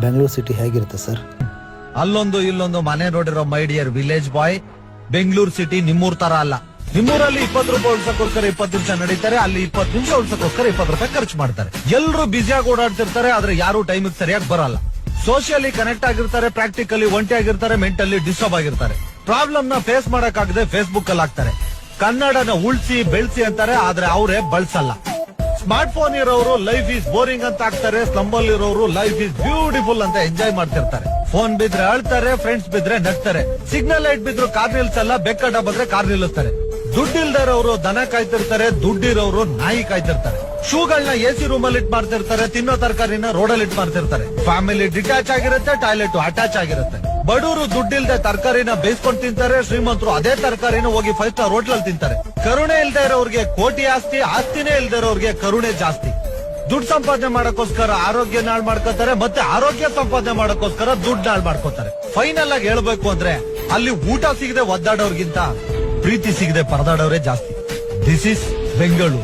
Bengaluru city ಹೇಗಿರುತ್ತೆ sir? ಅಲ್ಲೊಂದು ಇಲ್ಲೊಂದು ಮನೆ ನೋಡಿರೋ my dear village boy, Bengaluru city ನಿಮ್ಮೂರ್ ತರ ಅಲ್ಲ. ನಿಮ್ಮೂರಲ್ಲಿ 20 ರೂಪಾಯಿ ಉಳ್ಸಕ್ಕೋಸ್ಕರ 20 ನಿಮಿಷ ನಡೀತಾರೆ, ಅಲ್ಲಿ 20 ನಿಮಿಷ ಉಳ್ಸಕ್ಕೋಸ್ಕರ 20 ರೂಪಾಯಿ ಖರ್ಚು ಮಾಡ್ತಾರೆ. ಎಲ್ಲರೂ ಬ್ಯುಸಿಯಾಗಿ ಓಡಾಡ್ತಿರ್ತಾರೆ, ಆದ್ರೆ ಯಾರು ಟೈಮಿಗೆ ಸರಿಯಾಗಿ ಬರಲ್ಲ. ಸೋಷಿಯಲಿ ಕನೆಕ್ಟ್ ಆಗಿರ್ತಾರೆ, ಪ್ರಾಕ್ಟಿಕಲಿ ಒಂಟಿ ಆಗಿರ್ತಾರೆ, ಮೆಂಟಲಿ ಡಿಸ್ಟರ್ಬ್ ಆಗಿರ್ತಾರೆ. ಪ್ರಾಬ್ಲಮ್ ನ ಫೇಸ್ ಮಾಡಕ್ಕಾಗದೆ ಫೇಸ್ಬುಕ್ ಅಲ್ಲಿ ಹಾಕ್ತಾರೆ. ಕನ್ನಡನ ಉಳ್ಸಿ ಬೆಳ್ಸಿ ಅಂತಾರೆ, ಆದ್ರೆ ಅವರೇ ಬಳಸಲ್ಲ. ಸ್ಮಾರ್ಟ್ ಫೋನ್ ಇರೋರು ಲೈಫ್ ಈಸ್ ಬೋರಿಂಗ್ ಅಂತ ಹಾಕ್ತಾರೆ, ಸ್ಲಮ್ ಅಲ್ಲಿ ಇರೋರು ಲೈಫ್ ಈಸ್ ಬ್ಯೂಟಿಫುಲ್ ಅಂತ ಎಂಜಾಯ್ ಮಾಡ್ತಿರ್ತಾರೆ. ಫೋನ್ ಬಿದ್ರೆ ಅಳ್ತಾರೆ, ಫ್ರೆಂಡ್ಸ್ ಬಿದ್ರೆ ನಗ್ತಾರೆ. ಸಿಗ್ನಲ್ ಲೈಟ್ ಬಿದ್ರು ಕಾರ್ ನಿಲ್ಸಲ್ಲ, ಬೆಕ್ಕಡ್ಡ ಬಂದ್ರೆ ಕಾರ್ ನಿಲ್ಲಿಸ್ತಾರೆ. ದುಡ್ಡಿಲ್ದಿರೋರು ದನ ಕಾಯ್ತಿರ್ತಾರೆ, ದುಡ್ಡಿರೋರು ನಾಯಿ ಕಾಯ್ತಿರ್ತಾರೆ. ಶೂಗಳನ್ನ ಎಸಿ ರೂಮ್ ಅಲ್ಲಿ ಇಟ್ ಮಾಡ್ತಿರ್ತಾರೆ, ತಿನ್ನೋ ತರಕಾರಿನ ರೋಡಲ್ಲಿ ಇಟ್ ಮಾಡ್ತಿರ್ತಾರೆ. ಫ್ಯಾಮಿಲಿ ಡಿಟ್ಯಾಚ್ ಆಗಿರುತ್ತೆ, ಟಾಯ್ಲೆಟ್ ಅಟ್ಯಾಚ್ ಆಗಿರುತ್ತೆ. ಬಡವರು ದುಡ್ಡಿಲ್ದೆ ತರಕಾರಿನ ಬೇಯಿಸ್ಕೊಂಡು ತಿಂತಾರೆ, ಶ್ರೀಮಂತರು ಅದೇ ತರಕಾರಿನ ಹೋಗಿ 5 ಸ್ಟಾರ್ ಹೋಟ್ಲಲ್ಲಿ ತಿಂತಾರೆ. ಕರುಣೆ ಇಲ್ದೇ ಇರೋರ್ಗೆ ಕೋಟಿ ಆಸ್ತಿ, ಆಸ್ತಿನೇ ಇಲ್ದೇ ಇರೋರ್ಗೆ ಕರುಣೆ ಜಾಸ್ತಿ. ದುಡ್ಡು ಸಂಪಾದನೆ ಮಾಡಕ್ಕೋಸ್ಕರ ಆರೋಗ್ಯ ನಾಳ್ ಮಾಡ್ಕೋತಾರೆ, ಮತ್ತೆ ಆರೋಗ್ಯ ಸಂಪಾದನೆ ಮಾಡಕ್ಕೋಸ್ಕರ ದುಡ್ಡು ನಾಳ್ ಮಾಡ್ಕೋತಾರೆ. ಫೈನಲ್ ಆಗಿ ಹೇಳ್ಬೇಕು ಅಂದ್ರೆ ಅಲ್ಲಿ ಊಟ ಸಿಗದೆ ಒದ್ದಾಡೋರ್ಗಿಂತ ಪ್ರೀತಿ ಸಿಗದೆ ಪರದಾಡೋರೇ ಜಾಸ್ತಿ. This is Bengaluru.